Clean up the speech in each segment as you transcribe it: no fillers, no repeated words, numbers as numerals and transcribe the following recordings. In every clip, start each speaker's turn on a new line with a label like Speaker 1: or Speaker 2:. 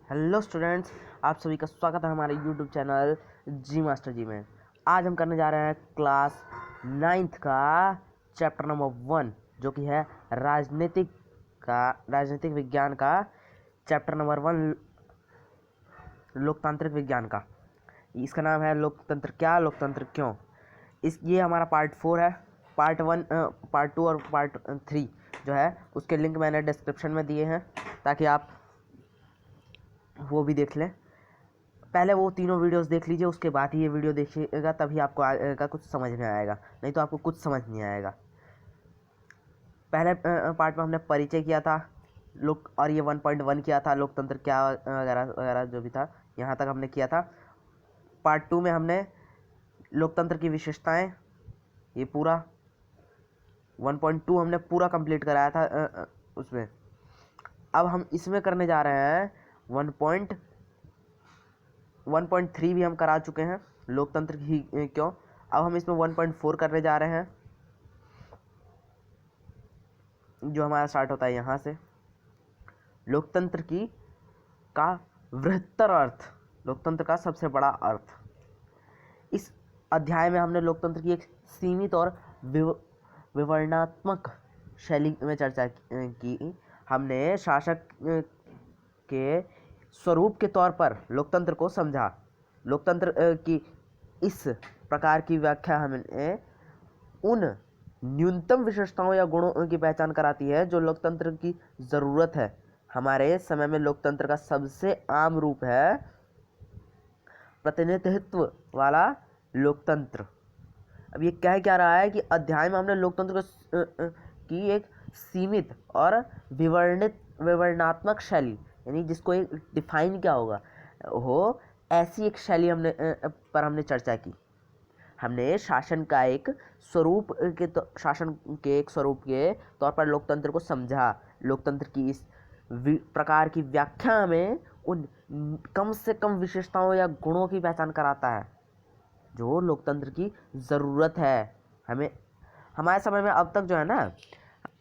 Speaker 1: Hello students, आप सभी का स्वागत है हमारे यूट्यूब चैनल जी मास्टर जी में। आज हम करने जा रहे हैं क्लास 9th का चैप्टर नंबर 1, जो कि है राजनीतिक विज्ञान का चैप्टर नंबर 1, लोकतांत्रिक विज्ञान का। इसका नाम है लोकतंत्र क्या, लोकतंत्र क्यों। ये हमारा पार्ट 4 है। पार्ट 1, पार्ट 2 और पार्ट 3 जो है उसके लिंक मैंने डिस्क्रिप्शन में दिए हैं, ताकि आप वो भी देख लें। पहले वो तीनों वीडियोस देख लीजिए, उसके बाद ही ये वीडियो देखिएगा, तभी आपको आएगा कुछ समझ में आएगा, नहीं तो आपको कुछ समझ नहीं आएगा। पहले पार्ट में हमने परिचय किया था और ये 1.1 किया था, लोकतंत्र क्या वगैरह वगैरह जो भी था, यहाँ तक हमने किया था। पार्ट 2 में हमने लोकतंत्र की विशेषताएं, ये पूरा 1.2 हमने पूरा कंप्लीट कराया था उसमें। अब हम इसमें करने जा रहे हैं 1.3 भी हम करा चुके हैं, लोकतंत्र ही क्यों। अब हम इसमें 1.4 करने जा रहे हैं, जो हमारा स्टार्ट होता है यहाँ से। लोकतंत्र का बृहत्तर अर्थ, लोकतंत्र का सबसे बड़ा अर्थ। इस अध्याय में हमने लोकतंत्र की एक सीमित और विवरणात्मक शैली में चर्चा की। हमने शासक के स्वरूप के तौर पर लोकतंत्र को समझा। लोकतंत्र की इस प्रकार की व्याख्या हमें उन न्यूनतम विशेषताओं या गुणों की पहचान कराती है जो लोकतंत्र की ज़रूरत है। हमारे समय में लोकतंत्र का सबसे आम रूप है प्रतिनिधित्व वाला लोकतंत्र। अब ये क्या रहा है कि अध्याय में हमने लोकतंत्र की एक सीमित और विवरणात्मक शैली, यानी जिसको एक डिफाइन क्या होगा हो, ऐसी एक शैली हमने चर्चा की। हमने शासन के एक स्वरूप के तौर पर लोकतंत्र को समझा। लोकतंत्र की इस प्रकार की व्याख्या में उन कम से कम विशेषताओं या गुणों की पहचान कराता है जो लोकतंत्र की ज़रूरत है। हमें हमारे समय में अब तक जो है ना,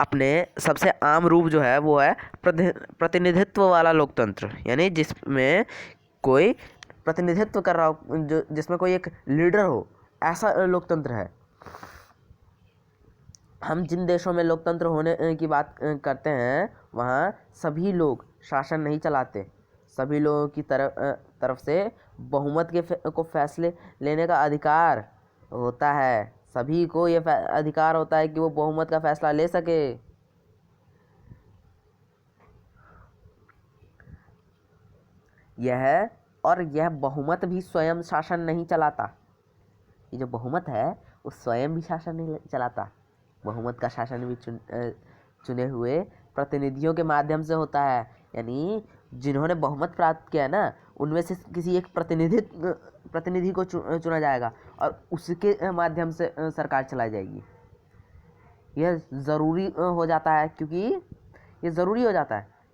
Speaker 1: अपने सबसे आम रूप जो है वो है प्रतिनिधित्व वाला लोकतंत्र, यानी जिसमें कोई प्रतिनिधित्व कर रहा हो, जिसमें कोई एक लीडर हो, ऐसा लोकतंत्र है। हम जिन देशों में लोकतंत्र होने की बात करते हैं, वहाँ सभी लोग शासन नहीं चलाते। सभी लोगों की तरफ से बहुमत को फैसले लेने का अधिकार होता है। सभी को ये अधिकार होता है कि वो बहुमत का फैसला ले सके। यह बहुमत भी स्वयं शासन नहीं चलाता। ये जो बहुमत है वो स्वयं भी शासन नहीं चलाता। बहुमत का शासन भी चुने हुए प्रतिनिधियों के माध्यम से होता है। यानी जिन्होंने बहुमत प्राप्त किया है ना, उनमें से किसी एक प्रतिनिधि को चुना जाएगा और उसके माध्यम से सरकार चलाई जाएगी। यह ज़रूरी हो जाता है,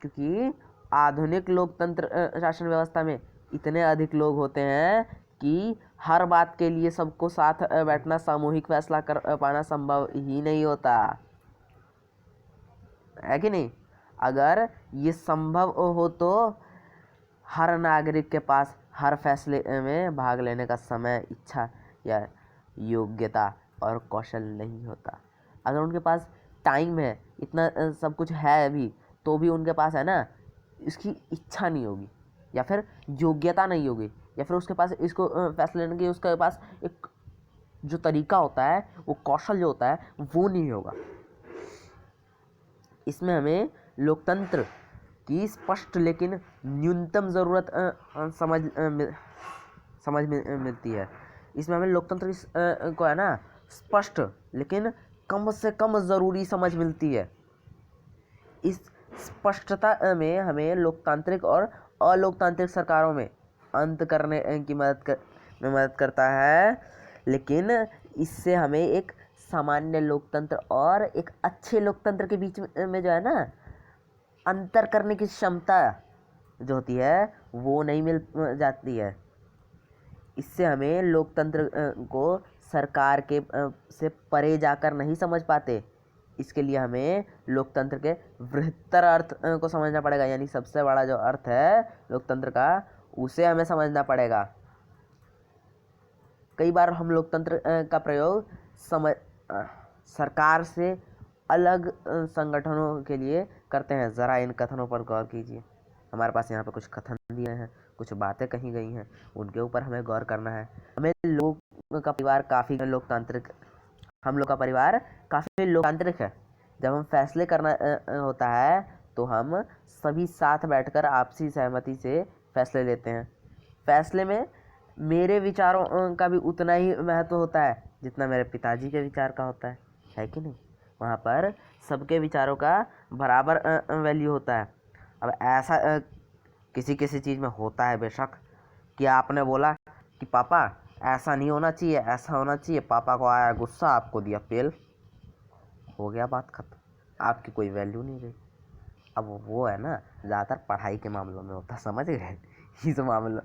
Speaker 1: क्योंकि आधुनिक लोकतंत्र शासन व्यवस्था में इतने अधिक लोग होते हैं कि हर बात के लिए सबको साथ बैठना, सामूहिक फैसला कर पाना संभव ही नहीं होता है कि नहीं। अगर ये संभव हो तो हर नागरिक के पास हर फैसले में भाग लेने का समय, इच्छा या योग्यता और कौशल नहीं होता। अगर उनके पास टाइम है, इतना सब कुछ है अभी, तो भी उनके पास है ना, इसकी इच्छा नहीं होगी, या फिर योग्यता नहीं होगी, या फिर उसके पास इसको फैसले लेने की उसके पास एक जो तरीका होता है, वो कौशल जो होता है, वो नहीं होगा। इसमें हमें लोकतंत्र की स्पष्ट लेकिन न्यूनतम ज़रूरत समझ में मिलती है। इसमें हमें लोकतंत्र को है ना, स्पष्ट लेकिन कम से कम ज़रूरी समझ मिलती है। इस स्पष्टता में हमें लोकतांत्रिक और अलोकतांत्रिक सरकारों में अंत करने की मदद करता है। लेकिन इससे हमें एक सामान्य लोकतंत्र और एक अच्छे लोकतंत्र के बीच में जो है ना, अंतर करने की क्षमता जो होती है वो नहीं मिल जाती है। इससे हमें लोकतंत्र को सरकार के से परे जाकर नहीं समझ पाते। इसके लिए हमें लोकतंत्र के बृहत्तर अर्थ को समझना पड़ेगा, यानी सबसे बड़ा जो अर्थ है लोकतंत्र का उसे हमें समझना पड़ेगा। कई बार हम लोकतंत्र का प्रयोग सरकार से अलग संगठनों के लिए करते हैं। ज़रा इन कथनों पर गौर कीजिए। हमारे पास यहाँ पे कुछ कथन दिए हैं, कुछ बातें कही गई हैं, उनके ऊपर हमें गौर करना है। हमें लोग का परिवार काफ़ी लोकतांत्रिक हम लोग का परिवार काफ़ी लोकतांत्रिक है। जब हम फैसले करना होता है तो हम सभी साथ बैठकर आपसी सहमति से फैसले लेते हैं। फैसले में मेरे विचारों का भी उतना ही महत्व होता है जितना मेरे पिताजी के विचार का होता है कि नहीं। वहाँ पर सबके विचारों का बराबर वैल्यू होता है। अब ऐसा किसी किसी चीज़ में होता है बेशक कि आपने बोला कि पापा ऐसा नहीं होना चाहिए, ऐसा होना चाहिए, पापा को आया गुस्सा, आपको दिया पेल, हो गया बात खत्म, आपकी कोई वैल्यू नहीं रही। अब वो है ना, ज़्यादातर पढ़ाई के मामलों में होता, समझ गए। इस मामलों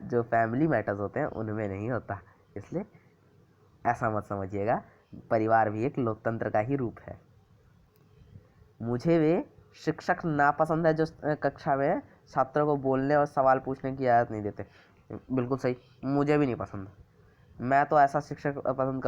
Speaker 1: जो फैमिली मैटर्स होते हैं उनमें नहीं होता, इसलिए ऐसा मत समझिएगा। परिवार भी एक लोकतंत्र का ही रूप है। मुझे वे शिक्षक नापसंद है जो कक्षा में छात्रों को बोलने और सवाल पूछने की आदत नहीं देते। बिल्कुल सही, मुझे भी नहीं पसंद। मैं तो ऐसा शिक्षक पसंद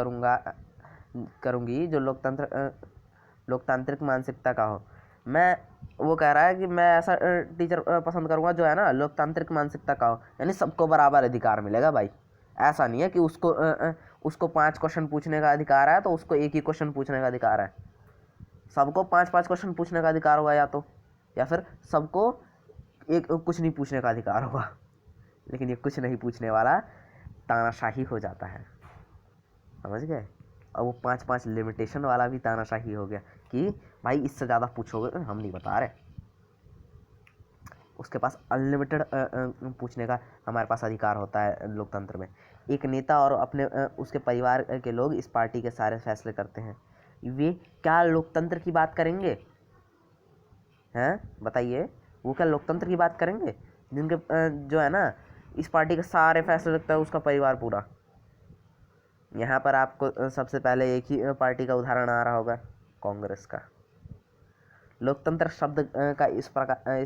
Speaker 1: करूँगी जो लोकतांत्रिक मानसिकता का हो। मैं वो कह रहा है कि मैं ऐसा टीचर पसंद करूँगा जो है ना लोकतांत्रिक मानसिकता का हो, यानी सबको बराबर अधिकार मिलेगा भाई। ऐसा नहीं है कि उसको 5 क्वेश्चन पूछने का अधिकार है तो उसको एक ही क्वेश्चन पूछने का अधिकार है। सबको 5-5 क्वेश्चन पूछने का अधिकार होगा, या फिर सबको एक कुछ नहीं पूछने का अधिकार होगा। लेकिन ये कुछ नहीं पूछने वाला तानाशाही हो जाता है, समझ गए। और वो 5-5 लिमिटेशन वाला भी तानाशाही हो गया कि भाई इससे ज़्यादा पूछोगे हम नहीं बता रहे। उसके पास अनलिमिटेड पूछने का हमारे पास अधिकार होता है लोकतंत्र में। एक नेता और अपने उसके परिवार के लोग इस पार्टी के सारे फैसले करते हैं। वे क्या लोकतंत्र की बात करेंगे? हैं, बताइए, वो क्या लोकतंत्र की बात करेंगे जिनके जो है ना इस पार्टी के सारे फैसले रखता है उसका परिवार पूरा। यहाँ पर आपको सबसे पहले एक ही पार्टी का उदाहरण आ रहा होगा, कांग्रेस का। लोकतंत्र शब्द का इस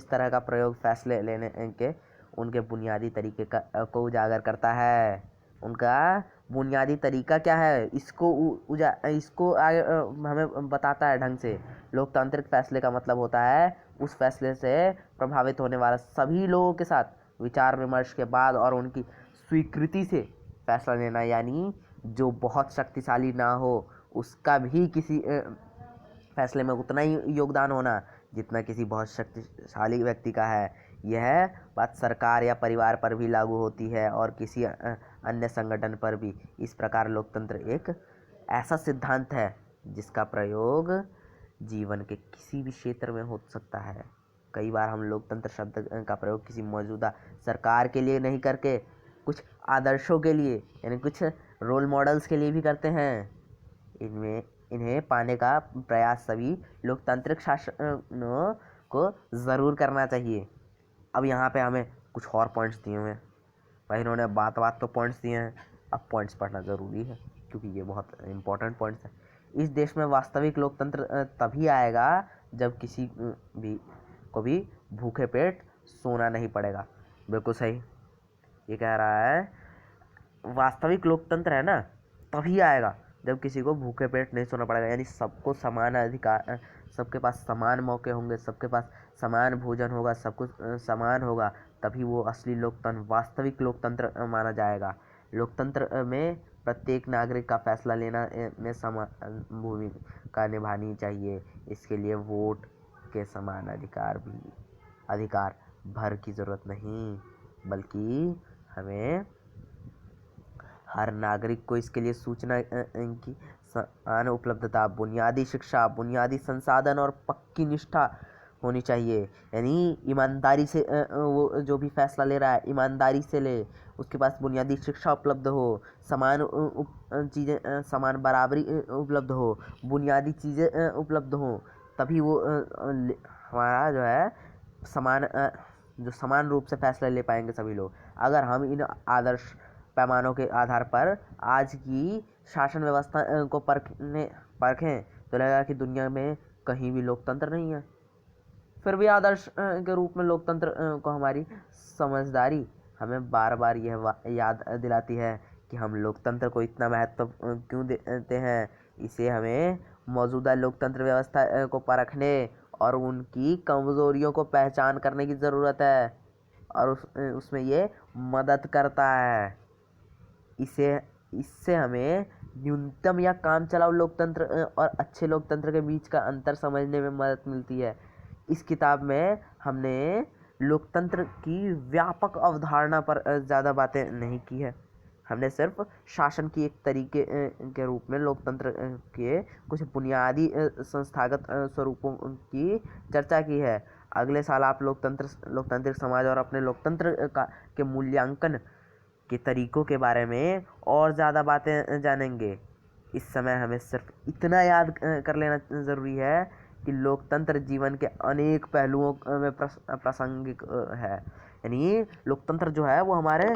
Speaker 1: तरह का प्रयोग फैसले लेने के उनके बुनियादी तरीके को उजागर करता है। उनका बुनियादी तरीका क्या है, इसको आगे हमें बताता है ढंग से। लोकतांत्रिक फैसले का मतलब होता है उस फैसले से प्रभावित होने वाला सभी लोगों के साथ विचार विमर्श के बाद और उनकी स्वीकृति से फैसला लेना, यानी जो बहुत शक्तिशाली ना हो उसका भी किसी फैसले में उतना ही योगदान होना जितना किसी बहुत शक्तिशाली व्यक्ति का है। यह बात सरकार या परिवार पर भी लागू होती है और किसी अन्य संगठन पर भी। इस प्रकार लोकतंत्र एक ऐसा सिद्धांत है जिसका प्रयोग जीवन के किसी भी क्षेत्र में हो सकता है। कई बार हम लोकतंत्र शब्द का प्रयोग किसी मौजूदा सरकार के लिए नहीं करके कुछ आदर्शों के लिए, यानी कुछ रोल मॉडल्स के लिए भी करते हैं। इन्हें पाने का प्रयास सभी लोकतांत्रिक शासनों को ज़रूर करना चाहिए। अब यहाँ पे हमें कुछ और पॉइंट्स दिए हुए हैं भाई, इन्होंने बात तो पॉइंट्स दिए हैं। अब पॉइंट्स पढ़ना ज़रूरी है क्योंकि ये बहुत इंपॉर्टेंट पॉइंट्स हैं। इस देश में वास्तविक लोकतंत्र तभी आएगा जब किसी को भी भूखे पेट सोना नहीं पड़ेगा। बिल्कुल सही, ये कह रहा है वास्तविक लोकतंत्र है ना तभी आएगा जब किसी को भूखे पेट नहीं सोना पड़ेगा, यानी सबको समान अधिकार, सबके पास समान मौके होंगे, सबके पास समान भोजन होगा, सब कुछ समान होगा, तभी वो असली लोकतंत्र, वास्तविक लोकतंत्र माना जाएगा। लोकतंत्र में प्रत्येक नागरिक का फैसला लेना में समान भूमिका निभानी चाहिए। इसके लिए वोट के समान अधिकार भर की ज़रूरत नहीं, बल्कि हमें हर नागरिक को इसके लिए सूचना की समान उपलब्धता, बुनियादी शिक्षा, बुनियादी संसाधन और पक्की निष्ठा होनी चाहिए। यानी ईमानदारी से वो जो भी फैसला ले रहा है ईमानदारी से ले, उसके पास बुनियादी शिक्षा उपलब्ध हो, समान चीज़ें, समान बराबरी उपलब्ध हो, बुनियादी चीज़ें उपलब्ध हो, तभी वो हमारा जो है समान रूप से फैसला ले पाएंगे सभी लोग। अगर हम इन आदर्श पैमानों के आधार पर आज की शासन व्यवस्था को परखें तो लगेगा कि दुनिया में कहीं भी लोकतंत्र नहीं है। फिर भी आदर्श के रूप में लोकतंत्र को हमारी समझदारी हमें बार बार यह याद दिलाती है कि हम लोकतंत्र को इतना महत्व क्यों देते हैं। इसे हमें मौजूदा लोकतंत्र व्यवस्था को परखने और उनकी कमजोरियों को पहचान करने की ज़रूरत है, और उसमें ये मदद करता है। इससे हमें न्यूनतम या काम चलाऊ लोकतंत्र और अच्छे लोकतंत्र के बीच का अंतर समझने में मदद मिलती है। इस किताब में हमने लोकतंत्र की व्यापक अवधारणा पर ज़्यादा बातें नहीं की है। हमने सिर्फ शासन की एक तरीके के रूप में लोकतंत्र के कुछ बुनियादी संस्थागत स्वरूपों की चर्चा की है। अगले साल आप लोकतांत्रिक समाज और अपने लोकतंत्र के मूल्यांकन के तरीकों के बारे में और ज़्यादा बातें जानेंगे। इस समय हमें सिर्फ इतना याद कर लेना ज़रूरी है कि लोकतंत्र जीवन के अनेक पहलुओं में प्रासंगिक है। यानी लोकतंत्र जो है वो हमारे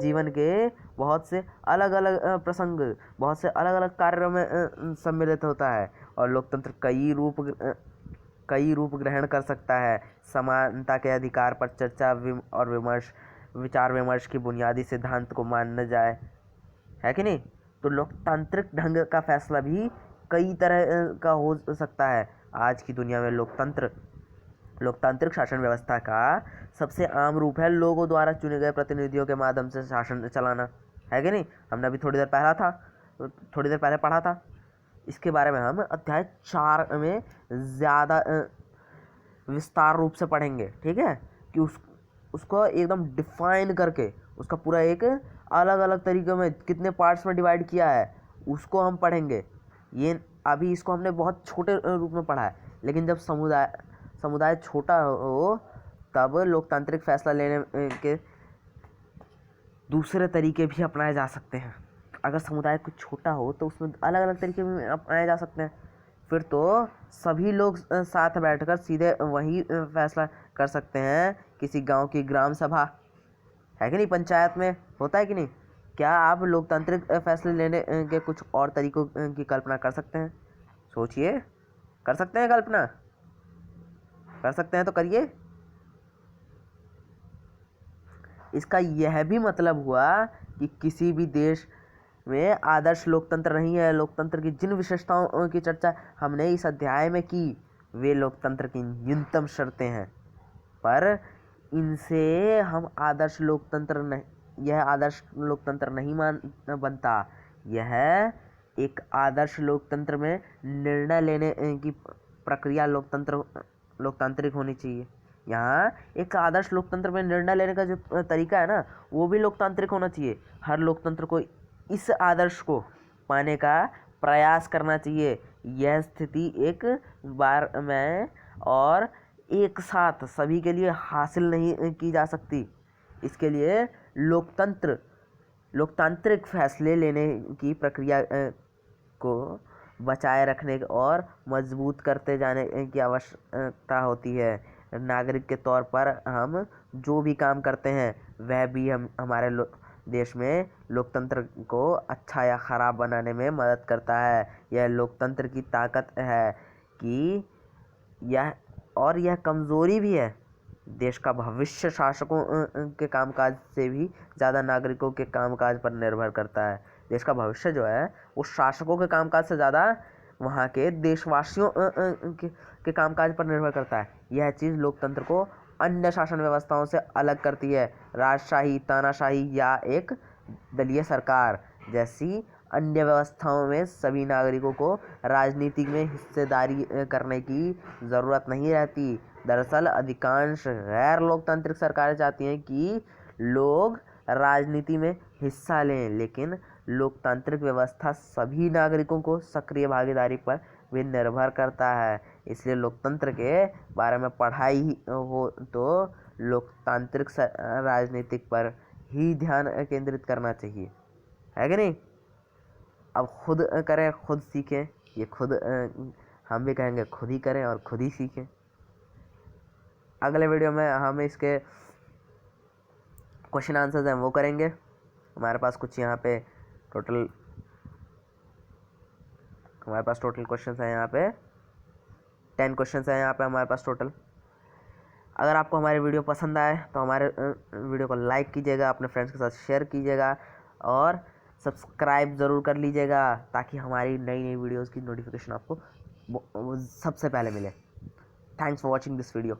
Speaker 1: जीवन के बहुत से अलग अलग प्रसंग, बहुत से अलग अलग कार्यों में सम्मिलित होता है, और लोकतंत्र कई रूप ग्रहण कर सकता है। समानता के अधिकार पर चर्चा और विचार विमर्श की बुनियादी सिद्धांत को माना जाए, है कि नहीं। तो लोकतांत्रिक ढंग का फैसला भी कई तरह का हो सकता है। आज की दुनिया में लोकतांत्रिक शासन व्यवस्था का सबसे आम रूप है लोगों द्वारा चुने गए प्रतिनिधियों के माध्यम से शासन चलाना, है कि नहीं। हमने अभी थोड़ी देर पहले पढ़ा था। इसके बारे में हम अध्याय 4 में ज़्यादा विस्तार रूप से पढ़ेंगे, ठीक है, कि उसको एकदम डिफाइन करके उसका पूरा एक अलग अलग तरीके में कितने पार्ट्स में डिवाइड किया है उसको हम पढ़ेंगे। ये अभी इसको हमने बहुत छोटे रूप में पढ़ा है, लेकिन जब समुदाय छोटा हो तब लोकतांत्रिक फैसला लेने के दूसरे तरीके भी अपनाए जा सकते हैं। अगर समुदाय कुछ छोटा हो तो उसमें अलग अलग तरीके भी अपनाए जा सकते हैं। फिर तो सभी लोग साथ बैठकर सीधे वही फैसला कर सकते हैं। किसी गांव की ग्राम सभा, है कि नहीं, पंचायत में होता है कि नहीं। क्या आप लोकतांत्रिक फैसले लेने के कुछ और तरीकों की कल्पना कर सकते हैं? सोचिए, कर सकते हैं कल्पना? कर सकते हैं तो करिए। इसका यह भी मतलब हुआ कि किसी भी देश में आदर्श लोकतंत्र नहीं है। लोकतंत्र की जिन विशेषताओं की चर्चा हमने इस अध्याय में की वे लोकतंत्र की न्यूनतम शर्तें हैं, पर इनसे हम यह आदर्श लोकतंत्र नहीं बनता। यह एक आदर्श लोकतंत्र में निर्णय लेने की प्रक्रिया लोकतांत्रिक होनी चाहिए। यहाँ एक आदर्श लोकतंत्र में निर्णय लेने का जो तरीका है ना, वो भी लोकतांत्रिक होना चाहिए। हर लोकतंत्र को इस आदर्श को पाने का प्रयास करना चाहिए। यह स्थिति एक बार में और एक साथ सभी के लिए हासिल नहीं की जा सकती। इसके लिए लोकतांत्रिक फैसले लेने की प्रक्रिया को बचाए रखने और मजबूत करते जाने की आवश्यकता होती है। नागरिक के तौर पर हम जो भी काम करते हैं वह भी हमारे देश में लोकतंत्र को अच्छा या ख़राब बनाने में मदद करता है। यह लोकतंत्र की ताकत है कि यह कमज़ोरी भी है। देश का भविष्य शासकों के कामकाज से भी ज़्यादा नागरिकों के कामकाज पर निर्भर करता है। देश का भविष्य जो है वो शासकों के कामकाज से ज़्यादा वहाँ के देशवासियों के कामकाज पर निर्भर करता है। यह चीज़ लोकतंत्र को अन्य शासन व्यवस्थाओं से अलग करती है। राजशाही, तानाशाही या एक दलीय सरकार जैसी अन्य व्यवस्थाओं में सभी नागरिकों को राजनीति में हिस्सेदारी करने की ज़रूरत नहीं रहती। दरअसल अधिकांश गैर लोकतांत्रिक सरकारें चाहती हैं कि लोग राजनीति में हिस्सा लें, लेकिन लोकतांत्रिक व्यवस्था सभी नागरिकों को सक्रिय भागीदारी पर भी निर्भर करता है। इसलिए लोकतंत्र के बारे में पढ़ाई हो तो लोकतांत्रिक राजनीतिक पर ही ध्यान केंद्रित करना चाहिए, है कि नहीं। अब खुद करें, खुद सीखें। ये खुद हम भी कहेंगे खुद ही करें और खुद ही सीखें। अगले वीडियो में हम इसके क्वेश्चन आंसर्स हैं वो करेंगे। हमारे पास कुछ यहाँ पे टोटल हमारे पास टोटल क्वेश्चन हैं यहाँ पे 10 क्वेश्चन हैं यहाँ पे हमारे पास टोटल। अगर आपको हमारी वीडियो पसंद आए तो हमारे वीडियो को लाइक कीजिएगा, अपने फ्रेंड्स के साथ शेयर कीजिएगा और सब्सक्राइब ज़रूर कर लीजिएगा ताकि हमारी नई नई वीडियोज़ की नोटिफिकेशन आपको सबसे पहले मिले। Thanks for watching this video.